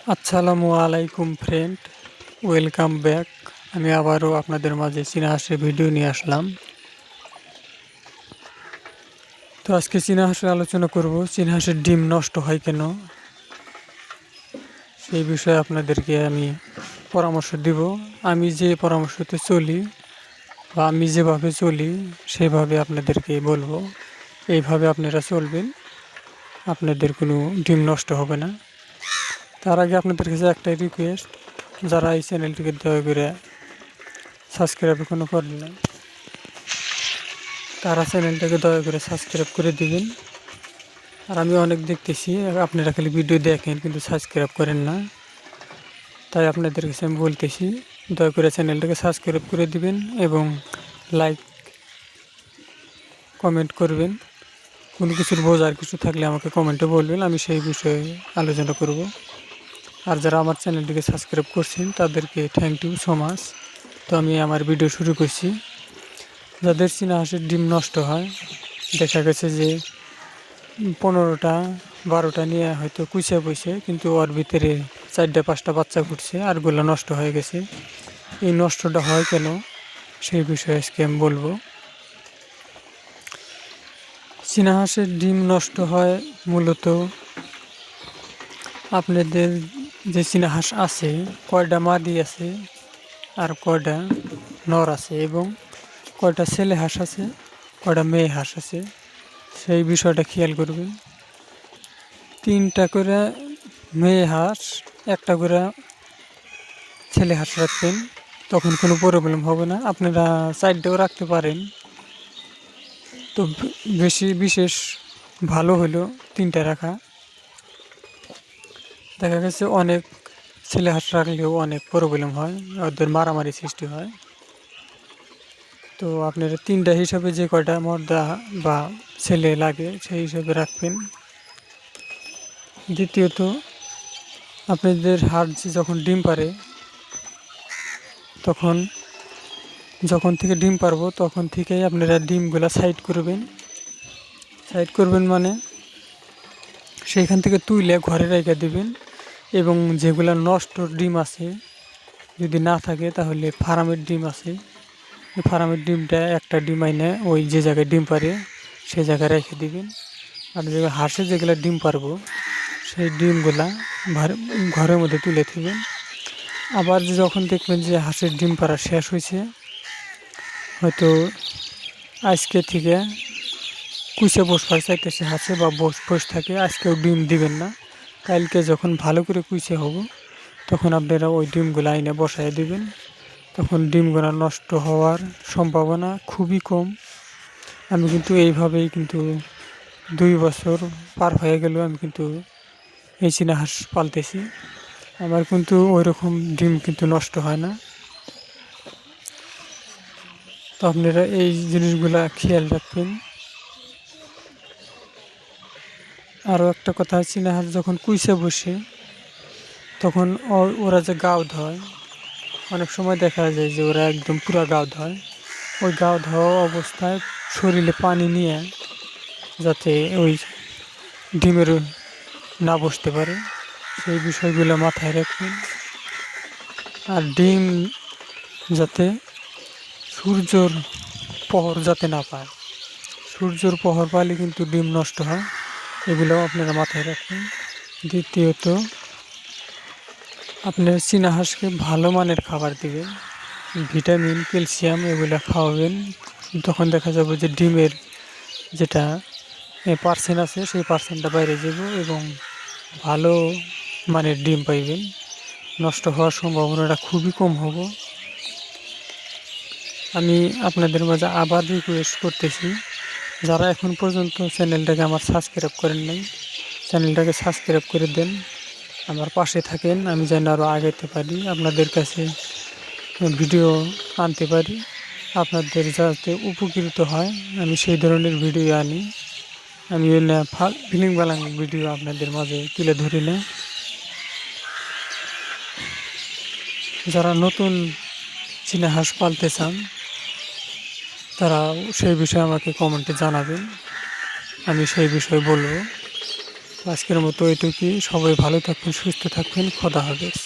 আসসালামু আলাইকুম friend, welcome back. আমি আবারও আপনাদের মাঝে চীনা হাঁসের ভিডিও নিয়ে আসলাম। তো আজকে চীনা হাঁসের আলোচনা করব, চীনা হাঁসের ডিম নষ্ট হয় কেন, সেই বিষয়ে আপনাদেরকে আমি পরামর্শ দিব। আমি যে পরামর্শতে চলি বা আমি যেভাবে চলি সেভাবে আপনাদেরকে বলবো। এইভাবে আপনারা চলবেন, আপনাদের কোনো ডিম নষ্ট হবে না। তার আগে আপনাদের কাছে একটাই রিকোয়েস্ট, যারা এই চ্যানেলটিকে দয়া করে সাবস্ক্রাইব এখনো করেন না, তারা চ্যানেলটাকে দয়া করে সাবস্ক্রাইব করে দিবেন। আর আমি অনেক দেখতেছি আপনারা খালি ভিডিও দেখেন কিন্তু সাবস্ক্রাইব করেন না, তাই আপনাদের কাছে আমি বলতেছি দয়া করে চ্যানেলটাকে সাবস্ক্রাইব করে দিবেন এবং লাইক কমেন্ট করবেন। কোনো কিছুর বোঝার কিছু থাকলে আমাকে কমেন্টে বলবেন, আমি সেই বিষয়ে আলোচনা করব। আর যারা আমার চ্যানেলটিকে সাবস্ক্রাইব করছেন তাদেরকে থ্যাংক ইউ সো মাচ। তো আমি আমার ভিডিও শুরু করছি। যাদের চীনা হাঁসের ডিম নষ্ট হয়, দেখা গেছে যে 15টা 12টা নিয়ে হয়তো কুইচে বসে, কিন্তু ওর ভিতরে 4টা 5টা বাচ্চা ফুটছে আরগুলো নষ্ট হয়ে গেছে। এই নষ্টটা হয় কেন সেই বিষয়ে আজকে আমি বলবো। চীনা হাঁসের ডিম নষ্ট হয় মূলত আপনাদের যে চীনা হাঁস আছে কয়টা মাদি আছে আর কয়টা নর আছে, এবং কয়টা ছেলে হাঁস আছে কয়টা মেয়ে হাঁস আছে, সেই বিষয়টা খেয়াল করবেন। 3টা করে মেয়ে হাঁস, একটা করে ছেলে হাঁস রাখবেন, তখন কোনো প্রবলেম হবে না। আপনারা 4টাও রাখতে পারেন, তো বেশি বিশেষ ভালো হলো 3টা রাখা। দেখা গেছে অনেক ছেলে হাঁস রাখলেও অনেক প্রবলেম হয়, ওদের মারামারি সৃষ্টি হয়। তো আপনারা 3টা হিসাবে যে কয়টা মর্দা বা ছেলে লাগে সেই হিসাবে রাখবেন। দ্বিতীয়ত, আপনাদের হাঁস যখন ডিম পারে, যখন থেকে ডিম পারবো তখন থেকেই আপনারা ডিমগুলা সাইড করবেন মানে সেইখান থেকে তুলে ঘরে রেখে দেবেন। এবং যেগুলা নষ্ট ডিম আছে যদি না থাকে তাহলে ফার্মের ডিম আছে, এই ফার্মের ডিমটা একটা ডিম আইনে ওই যে জায়গায় ডিম পারে সেই জায়গায় রেখে দিবেন। আর যে হাঁসে যেগুলো ডিম পারবো সেই ডিমগুলা ঘরের মধ্যে তুলে দেবেন। আবার যখন দেখবেন যে হাঁসের ডিম পাড়া শেষ হয়েছে, হয়তো আজকে থেকে কুইচে বসবার চাইতেছে হাঁসে বা বসে থাকে, আজকেও ডিম দিবেন না। কালকে যখন ভালো করে কুইচে হব তখন আপনারা ওই ডিমগুলো আইনে বসায় দিবেন। তখন ডিমগুলো নষ্ট হওয়ার সম্ভাবনা খুবই কম। আমি কিন্তু এইভাবেই 2 বছর পার হয়ে গেল আমি কিন্তু এই চীনা হাঁস পালতেছি। আমার কিন্তু ওই রকম ডিম কিন্তু নষ্ট হয় না। তো আপনারা এই জিনিসগুলা খেয়াল রাখবেন। আরও একটা কথা, চীনা হাঁস যখন কুইচে বসে তখন ওরা যে গাউদ হয়, অনেক সময় দেখা যায় যে ওরা একদম পুরা গাউদ হয়। ওই গাউদ হওয়া অবস্থায় শরীরে পানি নিয়ে যাতে ওই ডিমের না বসতে পারে, সেই বিষয়গুলো মাথায় রাখবেন। আর ডিম যাতে সূর্যর প্রহর যাতে না পায়, সূর্যর প্রহর পাইলে কিন্তু ডিম নষ্ট হয়, এগুলোও আপনারা মাথায় রাখবেন। দ্বিতীয়ত, আপনার চীনা হাঁসকে ভালো মানের খাবার দিবেন, ভিটামিন ক্যালসিয়াম এগুলো খাওয়াবেন। তখন দেখা যাবে যে ডিমের যেটা পার্সেন্ট আছে সেই পার্সেন্টটা বাইরে যাব এবং ভালো মানের ডিম পাইবেন। নষ্ট হওয়ার সম্ভাবনাটা খুবই কম হবে। আমি আপনাদের মাঝে আবার রিকোয়েস্ট করতেছি, যারা এখন পর্যন্ত চ্যানেলটাকে আমার সাবস্ক্রাইব করেন নাই, চ্যানেলটাকে সাবস্ক্রাইব করে দেন, আমার পাশে থাকেন, আমি যেন আরও আগাইতে পারি, আপনাদের কাছে ভিডিও আনতে পারি, আপনাদের যাতে উপকৃত হয় আমি সেই ধরনের ভিডিও আনি। আমি ফিলিং বালাং ভিডিও আপনাদের মাঝে তুলে ধরি না। যারা নতুন চীনা হাঁস পালতে চান তারা সেই বিষয়ে আমাকে কমেন্টে জানাবেন, আমি সেই বিষয়ে বলবো। আজকের মতো এটুকুই। সবাই ভালো থাকবেন, সুস্থ থাকবেন। খোদা হাফেজ।